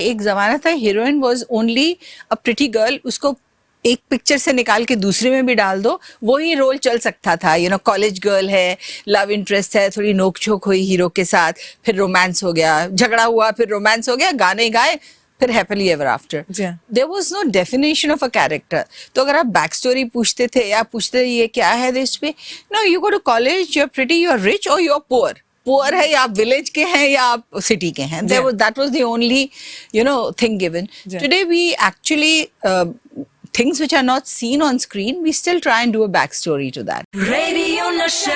एक जमाना था heroine was only a pretty girl, उसको एक पिक्चर से निकाल के दूसरे में भी डाल दो, वही रोल चल सकता था. कॉलेज गर्ल है, लव इंटरेस्ट है, थोड़ी नोक-झोंक हुई हीरो के साथ, फिर रोमांस हो गया, झगड़ा हुआ, फिर रोमांस हो गया, गाने गाए, फिर happily ever after. There was no definition of a character. तो अगर आप बैक स्टोरी पूछते थे या पूछते ये क्या है देश पे, no, you go to college, you are pretty, you are rich और यू आर पुअर है, या आप विलेज के हैं या आप सिटी के हैं. That was the only thing given. Today we actually things which are not seen on screen, we still try and do a backstory to that. Radio Nasha.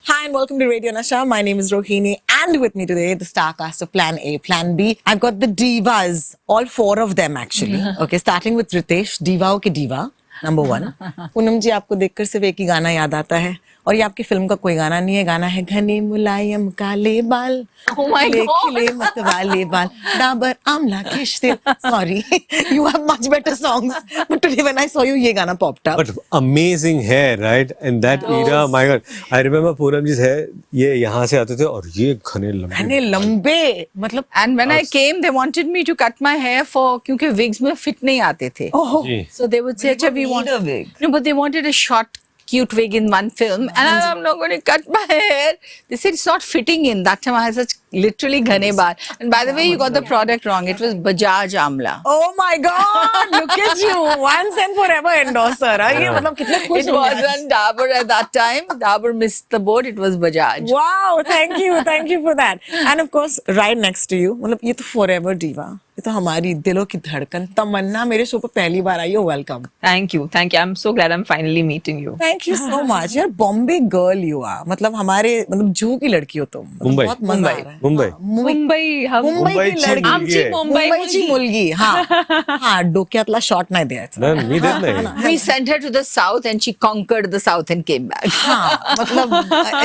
Hi and welcome to Radio Nasha. My name is Rohini and with me today the star cast of Plan A, Plan B. I've got the divas, all four of them actually. Okay, starting with Ritiesh, divaओं के diva, number 1. Poonam जी, आपको देखकर सिर्फ एक ही गाना याद आता है और ये आपकी फिल्म का कोई गाना नहीं है. गाना है घने मुलायम काले बाल, Oh my God. खिले मत वाले बाल, Dabur Amla किश्ते. Sorry, you have much better songs, but today when I saw you, ये गाना popped up. But amazing hair, right? In that era, my God, I remember Poonam ji's hair. ये यहाँ से आते थे और ये घने लंबे मतलब. And when I came, they wanted me to cut my hair क्योंकि wigs में fit नहीं आते थे. Oh. So they would say, "अच्छा, we want a wig." No, but they wanted a short, cute wig in one film, and I'm not going to cut my hair. They said it's not fitting in. That time I had such literally ghane baal. And by the way, you got the product wrong. It was Bajaj Amla. Oh my God! Look at you, once and forever endorser. ये मतलब कितने खुश It wasn't Dabur at that time. Dabur missed the boat. It was Bajaj. Wow, thank you for that. And of course, right next to you, मतलब ये तो forever diva. ये तो हमारी दिलों की धड़कन तमन्ना मेरे शो पर पहली बार आई हो. Welcome. Thank you. I'm so glad I'm finally meeting you. Thank you so much. यार बॉम्बे गर्ल यू आर, मतलब हमारे जू की लड़की हो तुम. मुंबई. बहुत मजा आ रहा है. मुंबई मुंबई की लड़की. आमची मुंबईची मुलगी. हाँ डोक्यातला शॉट नाही द्यायचा. मी देत नाही. We sent her to the south and she conquered the south and came back. हाँ मतलब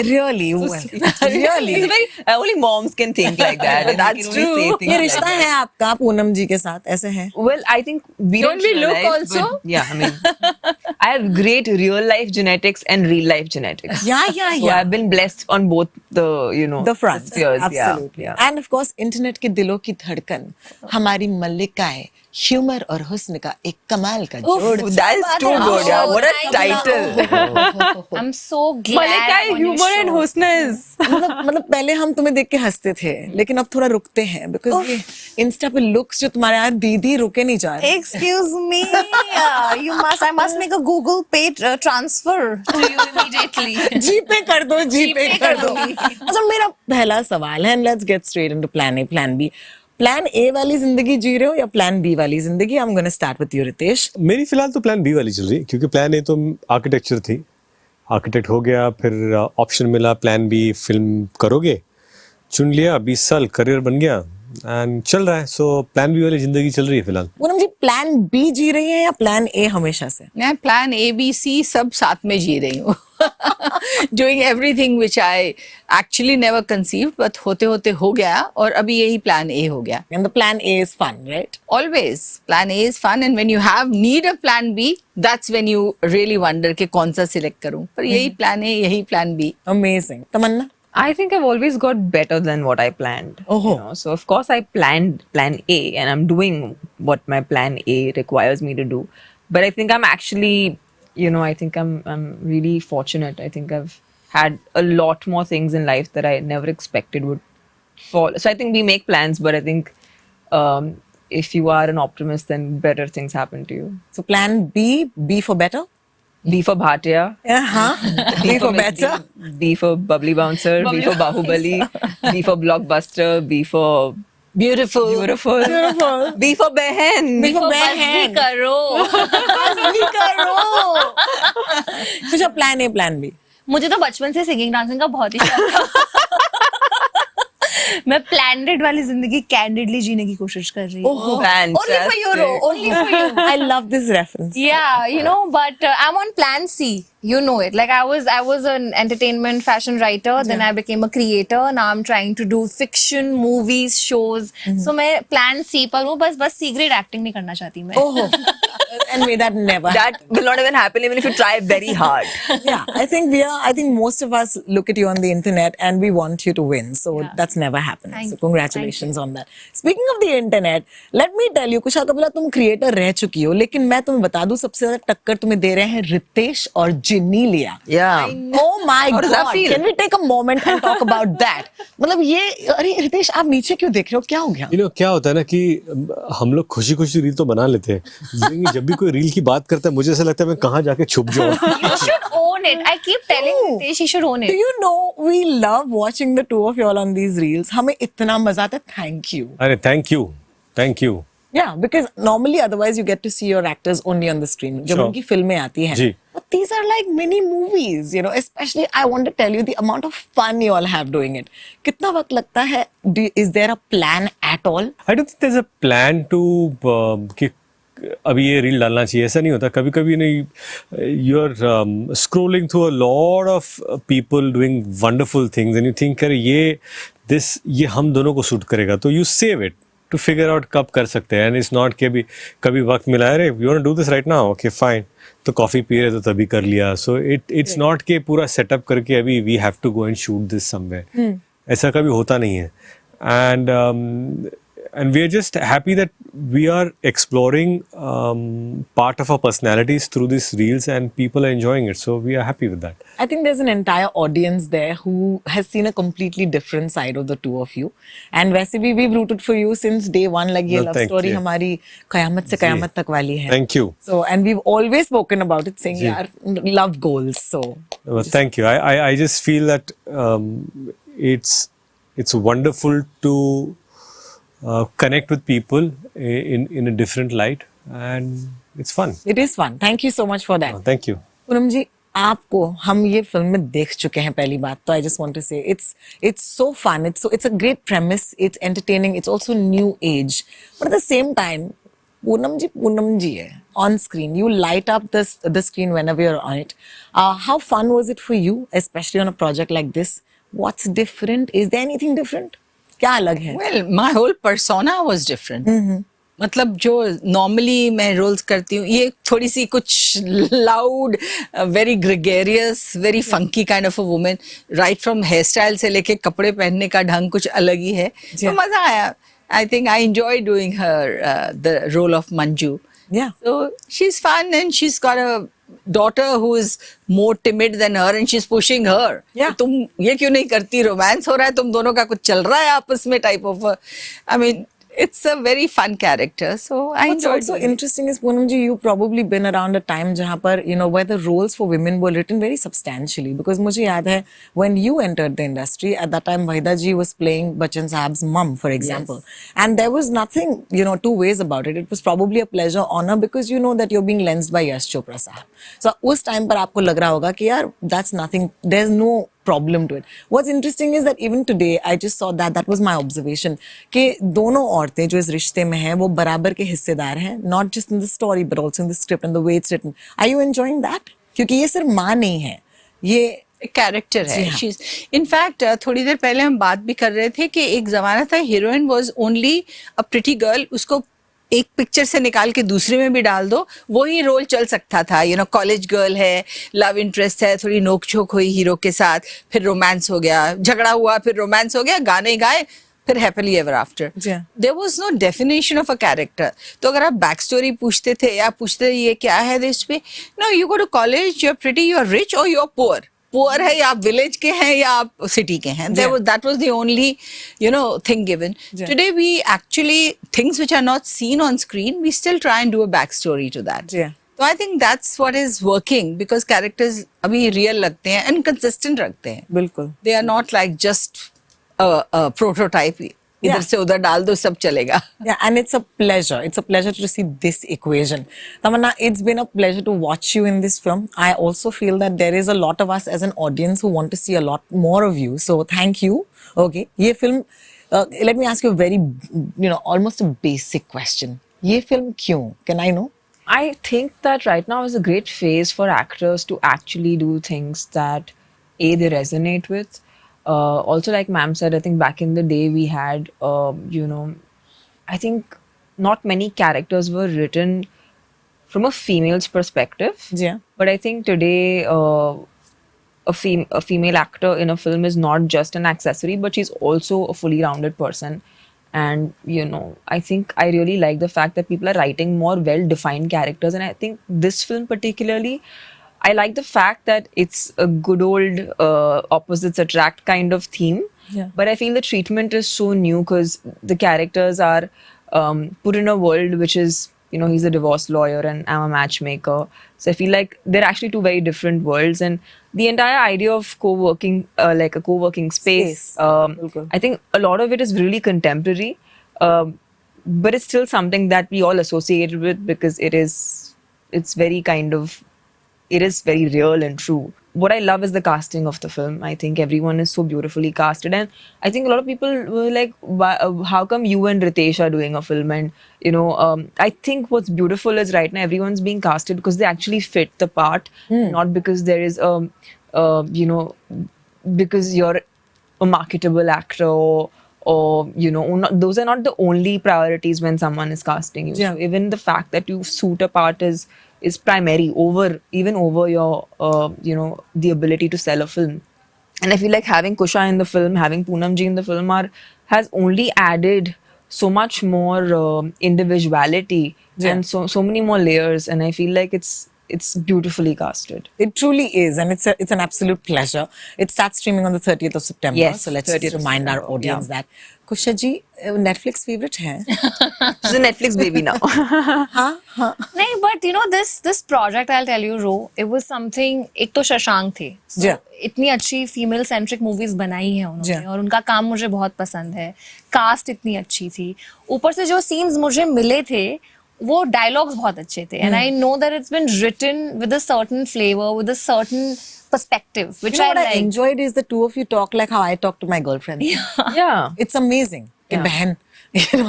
really It's very, only moms can think like that. That's true. ये रिश्ता है आपका पूनम जी के साथ, ऐसे है? Well, I think we Don't we look realize, also? but yeah, I mean, I have great real life genetics and real life genetics. Yeah. So I've been blessed on both the The fronts, spheres. absolutely. Yeah. And of course, internet के दिलों की धड़कन हमारी मल्लिकाएं, humour और हुस्न का एक कमाल का जोड़. That is too good. Yeah. What a title. I'm so glad. Malika, humor and husna is. मतलब पहले हम तुम्हें देख के हंसते थे, लेकिन अब थोड़ा रुकते हैं बिकॉज ये इंस्टा पे लुक्स जो तुम्हारे यार दीदी रुके नहीं जा रहे. Excuse me. I must make a Google Pay transfer to you immediately. जीपे कर दो. अच्छा, मेरा पहला सवाल है, let's get straight into plan A plan B. Plan A वाली जिंदगी जी रहे हो या प्लान बी वाली जिंदगी? I am gonna start with you Ritesh. मेरी फिलहाल तो प्लान बी वाली चल रही है, क्योंकि प्लान ए तो आर्किटेक्चर थी, आर्किटेक्ट हो गया, फिर ऑप्शन मिला प्लान बी फिल्म करोगे, चुन लिया, 20 साल करियर बन गया एंड चल रहा है. सो प्लान बी वाली जिंदगी चल रही है फिलहाल. पूनम जी, प्लान बी जी रही है या प्लान ए हमेशा से? मैं प्लान A, B, C सब साथ में जी रही हूँ. Doing everything which I actually never conceived, but होते होते हो गया और अभी यही प्लान A हो गया. And the plan A is fun, right? Always plan A is fun, and when you need a plan B, that's when you really wonder कि कौन सा select करूँ. पर यही plan A, यही plan B. Amazing. Tamannaah? I think I've always got better than what I planned. Oh. So of course I planned plan A and I'm doing what my plan A requires me to do. But I think I'm actually, I think I'm really fortunate. I think I've had a lot more things in life that I never expected would fall. So I think we make plans, but I think if you are an optimist, then better things happen to you. So plan B for better? B for Bhatia. B for better? B for Bubbly Bouncer. B for Bahubali. B for Blockbuster. B for Beautiful. B for Behen. B for बस भी बहन. करो. अच्छा, plan A plan B. मुझे तो बचपन से singing dancing का बहुत ही शौक था. मैं प्लैनेड वाली जिंदगी कैंडिडली जीने की कोशिश कर रही हूँ. Fantastic. Only for you, Ro. Only for you. I love this reference. Yeah, but I'm on plan C. You know it. Like I was an entertainment fashion writer. Then I became a creator. Now I'm trying to do fiction, movies, shows. So मैं plan C पर हूँ. बस C grade acting नहीं करना चाहती मैं. Oh, and may that never That will not even happen even if you try very hard. yeah, I think most of us look at you on the internet and we want you to win. So that's never happened. Thank So you. congratulations on that. Speaking of the internet, let me tell you, कुशा कपिला तुम creator रह चुकी हो, लेकिन मैं तुम्हें बता दूं सबसे ज्यादा टक्कर तुम्हें दे रहे हैं रितेश और जिन्नी लिया. Yeah. Oh my How does that God! feel? Can we take a moment and talk about that? मतलब ये अरे रितेश आप नीचे क्यों देख रहे हो? क्या हो गया? You know, क्या होता है ना कि हम लोग खुशी खुशी रील तो बना लेते हैं, लेकिन जब भी कोई रील की बात करता है मुझे ऐसा लगता है मैं कहाँ जाके छुप जाऊँ. You should own it. I keep telling Ritiesh he should own Do it. you know we love watching the two of y'all on these reels? हमें इतना मजा आता है. Thank you. अरे thank you. Yeah, because normally otherwise you get to see your actors only on the screen. जब Sure. उनकी फिल्में आती हैं. जी. But these are like mini movies, you know. Especially I want to tell you the amount of fun you all have doing it. कितना वक्त लगता है? Is there a plan at all? I don't think there's a plan to कि अभी ये reel डालना चाहिए, ऐसा नहीं होता. कभी कभी नहीं, you are scrolling through a lot of people doing wonderful things and you think अरे ये हम दोनों को सूट करेगा, तो you save it to figure out कब कर सकते हैं. एंड इट्स नॉट कि अभी कभी वक्त मिला, अरे you want to do this right now, okay fine, तो कॉफी पी रहे तो तभी कर लिया. सो इट्स नॉट कि पूरा सेटअप करके अभी we have to go and shoot this somewhere, ऐसा कभी होता नहीं है. And we are just happy that we are exploring part of our personalities through these reels and people are enjoying it, so we are happy with that. I think there's an entire audience there who has seen a completely different side of the two of you. And वैसे भी we've rooted for you since day one. Like ये No, love thank story you. हमारी कयामत से कयामत तक वाली है. Thank you. So and we've always spoken about it, saying जी. यार love goals. So Well, thank you. I just feel that it's wonderful to connect with people in a different light, and it's fun. it is fun. Thank you so much for that. Thank you. Poonam जी, आपको हम ये film में देख चुके हैं पहली बात तो. I just want to say it's so fun. It's a great premise. It's entertaining. It's also new age. But at the same time, Poonam जी है on screen. You light up the screen whenever you're on it. How fun was it for you, especially on a project like this? What's different? Is there anything different? क्या अलग है? Well, my whole persona was different. मतलब जो normally मैं roles करती हूँ, ये थोड़ी सी कुछ loud, very gregarious, very funky kind of a women. Right from here style से लेके कपड़े पहनने का ढंग कुछ अलग ही है. तो मजा आया. I think I enjoy doing her the role of Manju. Yeah. So she's fun and she's got a daughter who is more timid than her and she's pushing her. Yeah. तो तुम ये क्यों नहीं करती, रोमांस हो रहा है, तुम दोनों का कुछ चल रहा है आपस में type of. I mean, it's a very fun character, so I What's enjoyed also doing it. interesting is Poonam ji, you've probably been around a time जहाँ पर where the roles for women were written very substantially. Because मुझे याद है when you entered the industry, at that time Vahida ji was playing Bachchan Sahab's mum, for example, and there was nothing two ways about it. It was probably a pleasure, honor, because you know that you're being lensed by Yash Chopra sahab. So उस time पर आपको लग रहा होगा कि यार that's nothing. There's no problem to it. What's interesting is that even today I just saw that was my observation कि दोनों औरतें जो इस रिश्ते में हैं वो बराबर के हिस्सेदार हैं, not just in the story but also in the script and the way it's written. Are you enjoying that? क्योंकि ये सिर्फ माँ नहीं है, ये कैरेक्टर है. हाँ. She's in fact थोड़ी देर पहले हम बात भी कर रहे थे कि एक जमाना था heroine was only a pretty girl, उसको एक पिक्चर से निकाल के दूसरे में भी डाल दो वही रोल चल सकता था. कॉलेज गर्ल है, लव इंटरेस्ट है, थोड़ी नोक झोंक हुई हीरो के साथ, फिर रोमांस हो गया, झगड़ा हुआ, फिर रोमांस हो गया, गाने गाए, फिर happily ever after. There was no definition of a character. तो अगर आप बैक स्टोरी पूछते थे या पूछते ये क्या है देश पे, no you go to college, you are pretty, you are rich और यू आर पुअर है, या आप विलेज के हैं या आप सिटी के हैं. That was the only thing given. Today we actually, things which are not seen on screen, we still try and do a backstory to that. So I think that's what is working, because characters अभी real लगते हैं and consistent रखते हैं. बिल्कुल. They are not like just a prototype. इधर से उधर डाल दो सब चलेगा. Yeah, and it's a pleasure. It's a pleasure to see this equation. Tamannaah, it's been a pleasure to watch you in this film. I also feel that there is a lot of us as an audience who want to see a lot more of you. So thank you. Okay, ये film. Let me ask you a very, almost a basic question. ये film क्यों? Can I know? I think that right now is a great phase for actors to actually do things that they resonate with. Also, like ma'am said, I think back in the day we had, I think not many characters were written from a female's perspective. Yeah. But I think today, a female actor in a film is not just an accessory, but she's also a fully rounded person. And I think I really like the fact that people are writing more well-defined characters. And I think this film particularly, I like the fact that it's a good old opposites attract kind of theme. Yeah. But I feel the treatment is so new because the characters are put in a world which is, he's a divorce lawyer and I'm a matchmaker. So I feel like they're actually two very different worlds. And the entire idea of co-working, like a co-working space, I think a lot of it is really contemporary. But it's still something that we all associate with because it is very real and true. What I love is the casting of the film. I think everyone is so beautifully casted, and I think a lot of people were like, how come you and Ritiesh are doing a film? And I think what's beautiful is right now everyone's being casted because they actually fit the part, not because there is because you're a marketable actor or those are not the only priorities when someone is casting you. Yeah. So even the fact that you suit a part is primary over your the ability to sell a film. And I feel like having Kusha in the film, having Poonam ji in the film has only added so much more individuality and so many more layers, and I feel like it's beautifully casted. It truly is, and it's an absolute pleasure. It starts streaming on the 30th of September. Yes, so let's 30th just of remind our September, audience that Kusha ji Netflix favorite hai. She's a Netflix baby now. नहीं, but this project, I'll tell you, Ro, it was something. एक तो शशांक थे, Yeah. इतनी अच्छी female centric movies बनाई हैं उन्होंने, Yeah. और उनका काम मुझे बहुत पसंद है. कास्ट इतनी अच्छी थी, ऊपर से जो सीन्स मुझे मिले थे वो डायलॉग्स बहुत अच्छे थे, and I know that it's been written with a certain flavor, with a certain perspective, which You know I what I like. enjoyed is the two of you talk like how I talk to my girlfriend. Yeah. It's amazing. कि Yeah. बहन,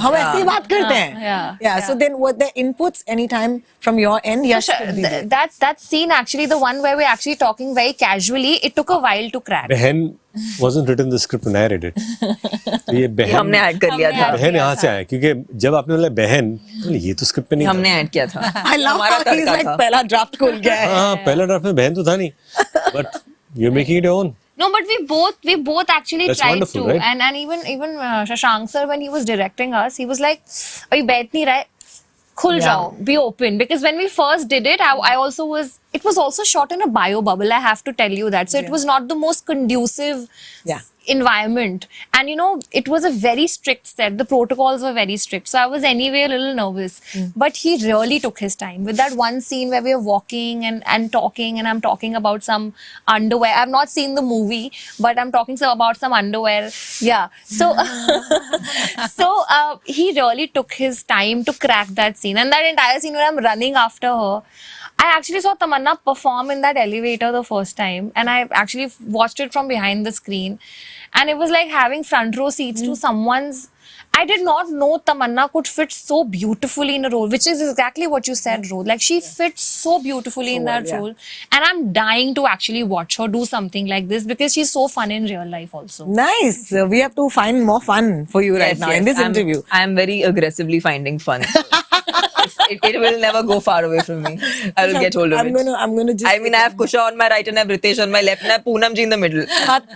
हम ऐसे ही बात करते हैं. yeah. So then, what the inputs anytime from your end? Yes, Sure, that scene, actually, the one where we're actually talking very casually, it took a while to crack. बहन wasn't written in the script when I read it. तो ये बहन हमने add कर लिया था. बहन यहाँ से आया क्योंकि जब आपने बोला बहन तो ये तो स्क्रिप्ट में नहीं था. हमने ऐड किया था. I love हमारा how he's तड़का like था. पहला draft खोल गया है. हाँ, पहला ड्राफ्ट में बहन तो था नहीं, but you're making it your own. No, but we both actually That's tried wonderful, to, right? and even Shashank sir, when he was directing us, he was like, "Abhi बैठ नहीं रहा है, खुल जाओ, be open." Because when we first did it, I also was. It was also shot in a bio bubble. I have to tell you that. So it was not the most conducive environment, and it was a very strict set. The protocols were very strict, so I was anyway a little nervous. But he really took his time with that one scene where we were walking and talking, and I'm talking about some underwear. I've not seen the movie, but I'm talking about some underwear. Yeah, so he really took his time to crack that scene, and that entire scene where I'm running after her. I actually saw Tamannaah perform in that elevator the first time, and I actually watched it from behind the screen, and it was like having front row seats to someone's. I did not know Tamannaah could fit so beautifully in a role, which is exactly what you said, Ro. Like, she fits so beautifully in that role, and I'm dying to actually watch her do something like this because she's so fun in real life also. Nice. We have to find more fun for you right now in this interview. I'm very aggressively finding fun. It will never go far away from me. I will get hold of it. I'm gonna just. I mean, I have Kusha on my right and I have Ritiesh on my left and I have Poonam ji in the middle.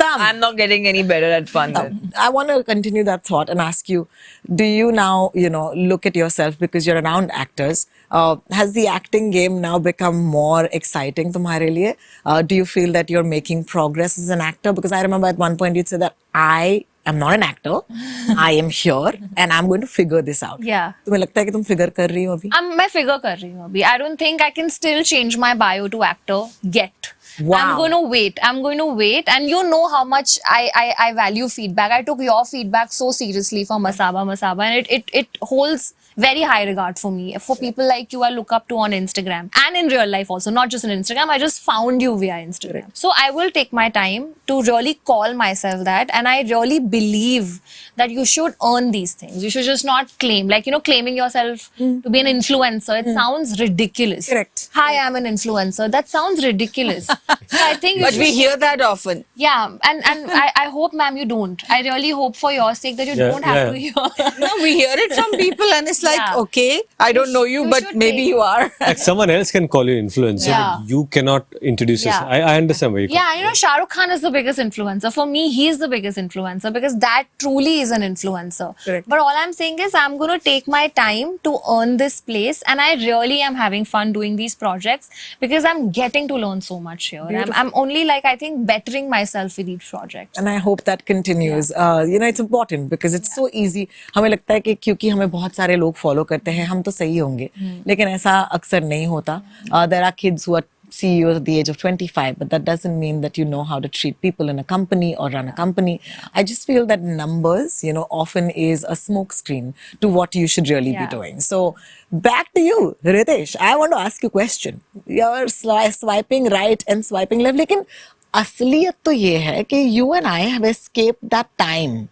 I'm not getting any better at fun then. I want to continue that thought and ask you, do you now, look at yourself because you're around actors? Has the acting game now become more exciting tumhare liye? Do you feel that you're making progress as an actor? Because I remember at one point you said that I am not an actor. I am here and I'm going to figure this out. Yeah. तुम्हें लगता है कि तुम figure कर रही हो अभी? मैं figure कर रही हूँ अभी. I don't think I can still change my bio to actor yet. Wow. I'm going to wait. And you know how much I value feedback. I took your feedback so seriously for Masaba. And it holds very high regard for me. For people like you, I look up to on Instagram. And in real life also, not just on Instagram. I just found you via Instagram. So I will take my time to really call myself that. And I really believe that you should earn these things. You should just not claim. Like, claiming yourself to be an influencer. It sounds ridiculous. Correct. Hi, I'm an influencer. That sounds ridiculous. So I think you But should, we hear that often. yeah, and I hope, ma'am, you don't. I really hope for your sake that you Yeah, don't have yeah. to hear. No, we hear it from people and it's like, Yeah. okay, I don't know you, You but should maybe take- you are. Like someone else can call you influencer, Yeah. but you cannot introduce yourself. Yeah. I understand where you come. Yeah, Shah Rukh Khan is the biggest influencer. For me, he is the biggest influencer because that truly is an influencer. Correct. But all I'm saying is I'm going to take my time to earn this place, and I really am having fun doing these projects because I'm getting to learn so much here. I'm only I think bettering myself with each project. And I hope that continues. It's important because it's so easy. हमें लगता है कि क्योंकि हमें बहुत सारे लोग follow करते हैं हम तो सही होंगे लेकिन ऐसा अक्सर नहीं होता. There are kids who are CEOs at the age of 25, but that doesn't mean that you know how to treat people in a company or run a company. I just feel that numbers, often is a smoke screen to what you should really be Yeah. doing. So back to you, Ritiesh. I want to ask you a question. You're swiping right and swiping left, लेकिन असलियत तो ये है कि you and I have escaped that time,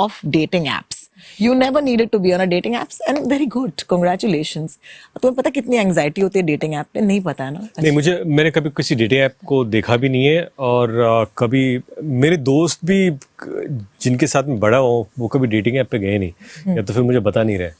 of dating apps. You never needed to be on a dating apps and very good. Congratulations. तुम्हें पता कितनी anxiety होती है डेटिंग ऐप पे? नहीं पता है ना? नहीं, मैंने कभी किसी डेटिंग ऐप को देखा भी नहीं है और कभी मेरे दोस्त भी जिनके साथ में बड़ा हो वो कभी डेटिंग ऐप पे गए नहीं या तो फिर मुझे बता नहीं रहे.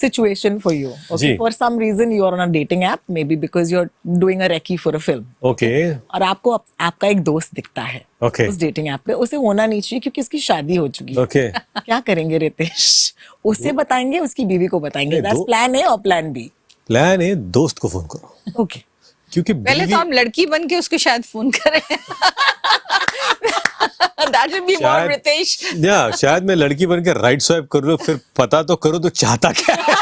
Situation for you. Okay. Ji. For some reason you are on a dating app, maybe because you're doing a recce for a film. Okay. और आपको आपका एक दोस्त दिखता है Okay. उस डेटिंग ऐप पे. उसे होना नहीं चाहिए क्योंकि उसकी शादी हो चुकी है. Okay. क्या करेंगे रितेश? उसे बताएंगे, उसकी बीवी को बताएंगे. That's plan A और plan B. प्लान है दोस्त को फोन करो Okay. क्योंकि पहले तो आप लड़की बन के उसको शायद फोन करें. That would be more Ritiesh. शायद मैं लड़की बन के राइट स्वाइप कर लूं फिर पता तो करो तो चाहता क्या है.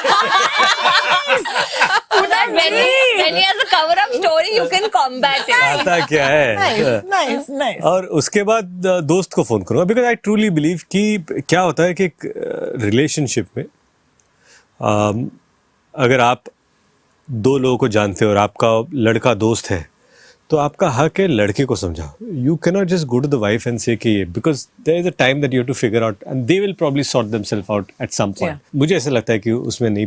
When he has a cover-up story, you can combat it. चाहता क्या है. Nice. और उसके बाद दोस्त को फोन करूंगा बिकॉज आई ट्रूली बिलीव कि क्या होता है कि रिलेशनशिप में अगर आप दो लोगों को जानते हो और आपका लड़का दोस्त है तो आपका हक है लड़के को समझाओ. You can not just go to the wife and say कि because there is a time that you have to figure out and they will probably sort themselves out at some point. मुझे ऐसा लगता है कि उसमें नहीं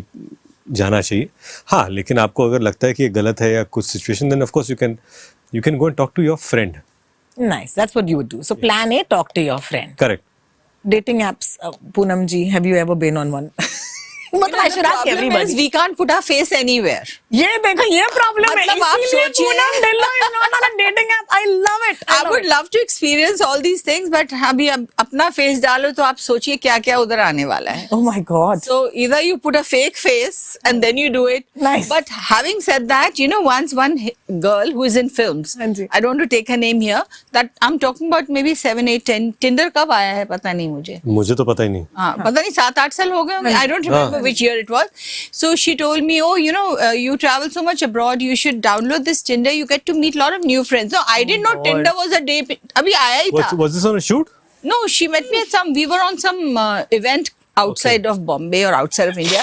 जाना चाहिए. हाँ, लेकिन आपको अगर लगता है कि ये गलत है या कुछ situation then of course you can go and talk to your friend. Nice. That's what you would do. So plan A, talk to your friend. Correct. Dating apps, Poonam ji, have you ever been on one? मतलब I should ask Problem is everybody. we can't put our face anywhere. ये देखो ये problem है. मतलब आप इसीलिए सोचिए- Poonam Dhillon is not on a dating app. I love it. I would love to experience all these things, but अभी अपना face डालो तो आप सोचिए क्या क्या उधर आने वाला है. Oh my God. So either you put a fake face and then you do it. Nice. But having said that, once one girl who is in films, हाँ जी. I don't want to take her name here, that I'm talking about maybe 7, 8, 10. Tinder कब आया है पता नहीं मुझे. मुझे तो पता ही नहीं. हाँ, पता नहीं 7-8 साल हो गए होंगे. I don't remember which year it was. So she told me, oh, you travel so much abroad, you should download this Tinder. You get to meet a lot of new friends. No, I didn't know Tinder was a day. अभी आया ही था. Was this on a shoot? No, she met me at we were on some event outside of Bombay or outside of India.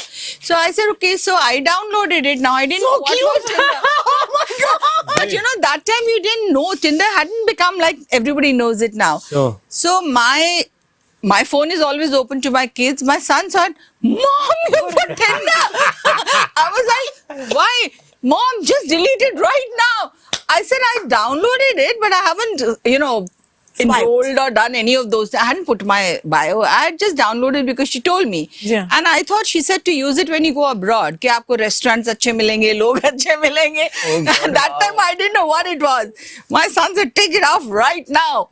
So I said, okay, so I downloaded it. Now I didn't know what was Tinder. Oh my God. But that time you didn't know. Tinder hadn't become like everybody knows it now. Sure. So my phone is always open to my kids. My son said, Mom, you put Tinder. I was like, why? Mom, just delete it right now. I said, I downloaded it, but I haven't, enrolled or done any of those. I hadn't put my bio. I had just downloaded because she told me. Yeah. And I thought she said to use it when you go abroad. कि आपको restaurants अच्छे मिलेंगे, लोग अच्छे मिलेंगे. And that time I didn't know what it was. My son said, take it off right now.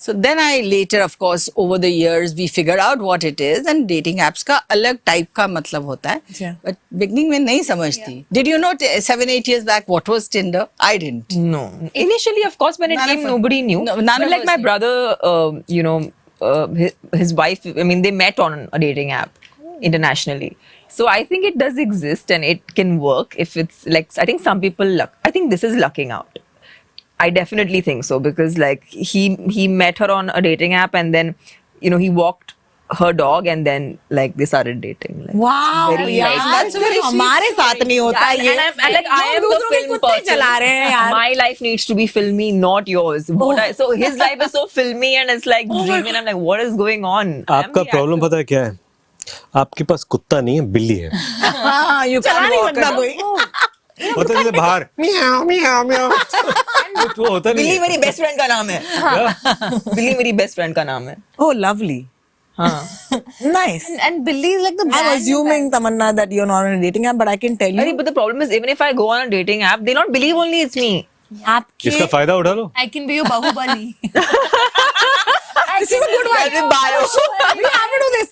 So then I later, of course, over the years, we figured out what it is. And dating apps का अलग type का मतलब होता है. Yeah. But beginning में नहीं समझती. Did you know 7-8 years back what was Tinder? I didn't. No. Initially, of course, when it None came, of us- nobody knew. No, none but of like us my knew. brother, his wife, I mean, they met on a dating app internationally. So I think it does exist and it can work if it's like, I think some people I think this is lucking out. I definitely think so because like he met her on a dating app and then, you know, he walked her dog and then like they started dating. Like, Wow, very यार, nice. that's very हमारे साथ नहीं होता Yeah, ये. and like I am the दूसरों के film कुत्ते person. चला रहे हैं यार. My life needs to be filmy, not yours. So his life is so filmy and it's like dreamy. I'm like, what is going on? आपका problem पता है क्या है? आपके पास कुत्ता नहीं है, बिल्ली है. हाँ, you चला can't नहीं walk सकता around. कोई. पता चले बाहर म्याओ म्याओ म्याओ. वो होता नहीं बिल्ली है. मेरी बेस्ट फ्रेंड का नाम है. बिल्ली मेरी बेस्ट फ्रेंड का नाम है. Oh, lovely. हाँ. Nice. And Billy is like the brand. I'm assuming, Tamannaah, that you're not on a dating app, but I can tell you. But the problem is, even if I go on a dating app, they don't believe only it's me. आपके इसका फायदा उठा लो. I can be your Bahubali. This is a good one. With bio. We have to do this.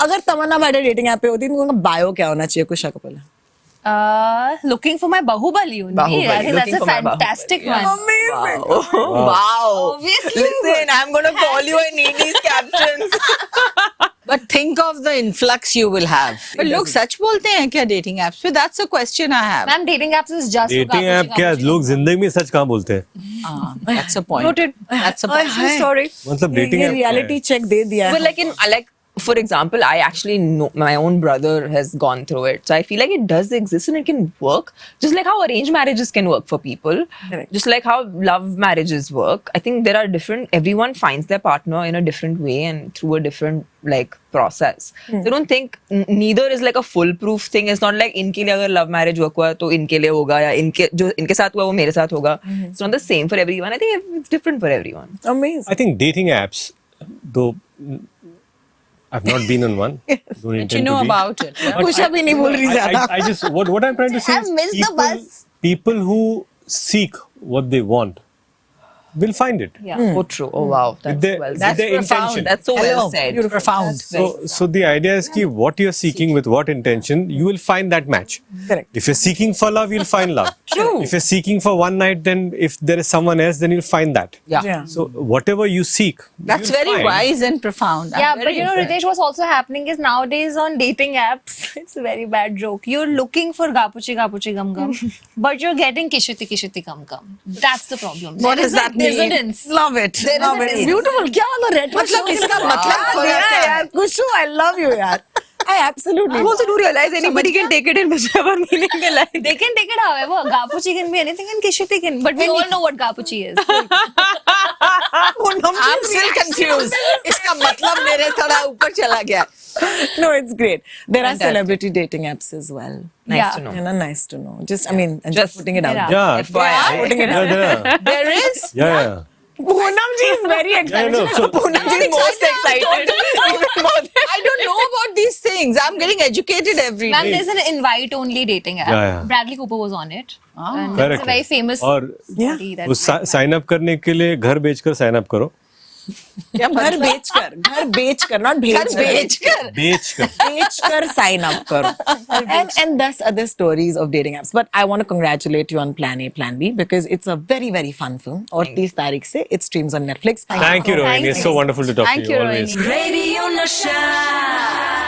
अगर तमन्ना बैठे dating app पे होती तो उनका बायो क्या होना चाहिए कुशा Kapila? Looking for my Bahubali only. Bahubali, I think that's looking a for my fantastic Bahubali. one. Amazing. Wow. Obviously. Listen, I'm gonna call you. I need these captions. But think of the influx you will have. But लोग सच बोलते हैं क्या dating apps पे? That's a question I have. Ma'am, dating apps is just for dating Kapuchi, app क्या Kapuchi. लोग जिंदगी में सच कहाँ बोलते हैं? That's a point. Noted. That's a ओए point. हाय. Story. मतलब डेटिंग ये ऐप रियलिटी चेक दे दिया But like for example, I actually know my own brother has gone through it, so I feel like it does exist and it can work. Just like how arranged marriages can work for people, Correct. just like how love marriages work. I think there are different. Everyone finds their partner in a different way and through a different like process. So I don't think neither is like a foolproof thing. It's not like इनके लिए अगर love marriage work हुआ तो इनके लिए होगा या इनके जो इनके साथ हुआ वो मेरे साथ होगा. It's not the same for everyone. I think it's different for everyone. Amazing. I think dating apps, though I've not been on one. Don't But intend you know to be. about it. Yeah? But कुशा भी नहीं बोल रही ज्यादा. I just what I'm trying to say I've is missed the bus. people who seek what they want will find it. Yeah. Oh, true. Oh, wow. That's their- well with said. That's their profound. intention. That's so Hello. well said. Beautiful. Profound. So the idea is कि what you're seeking with what intention, you will find that match. Correct. If you're seeking for love, you'll find love. True. If you're seeking for one night, then if there is someone else, then you'll find that. Yeah. So whatever you seek, That's you'll very find. wise and profound. I'm Yeah, very but you know, impressed. Ritiesh, what's also happening is nowadays on dating apps, it's a very bad joke. You're looking for gapuchi gapuchi gum gum, but you're getting kishiti kishiti gum gum. That's the problem. What There does is that a mean? dissonance. Love it. There is Love a it. reason. Beautiful. क्या वाला red मतलब इसका मतलब क्या थोड़ा दिया क्या है है? यार कुशु, I love you यार. I absolutely. You also do realize anybody can take it in whichever meaning they like. They can take it however. Gapuchi can be anything and kishiti can. But we all know what gapuchi is. I'm still confused. इसका मतलब मेरे थोड़ा ऊपर चला गया. No, it's great. There are Fantastic. celebrity dating apps as well. Nice Yeah. to know. You know, nice to know. Just, I mean, I'm just Just putting it out. Yeah. there. Yeah. FYI. Putting it Yeah, out. there are. There is. Yeah. Poonam ji is very excited. no, so- Poonam ji is Most excited. I don't know about these things. I'm getting educated every Ma'am, day. there's an invite-only dating app. Yeah, yeah. Bradley Cooper was on it. And Correct. it's a very famous और Yeah. body that वो sign up करने के लिए घर बेचकर sign up करो. क्या घर मतलब? बेचकर not भेज घर बेचकर. बेचकर. sign up करो. and thus other stories of dating apps. But I want to congratulate you on Plan A, Plan B because it's a very, very fun film. और 30 तारीख से it streams on Netflix. Thank you, Rohini. It's so wonderful to talk Thank to you you, always. Rohini. Radio Nasha.